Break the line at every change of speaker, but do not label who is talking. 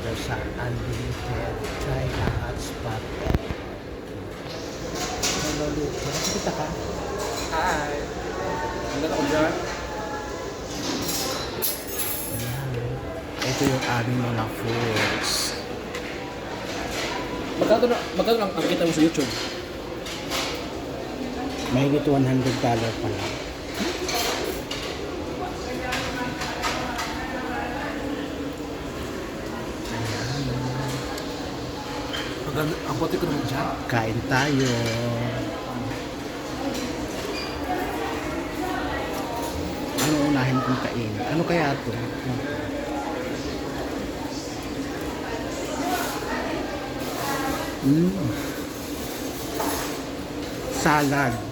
order sa unlimited. Try a hotspot. Naluluto. Nakikita ka?
Hi! Ano ako dyan?
Ito yung aming mga foods.
Magkano lang ang kita mo sa YouTube?
Mahigit $100 pa lang.
Ang bote ko naman dyan.
Kain tayo. Ano unahin kong kain? Ano kaya ito? Salad.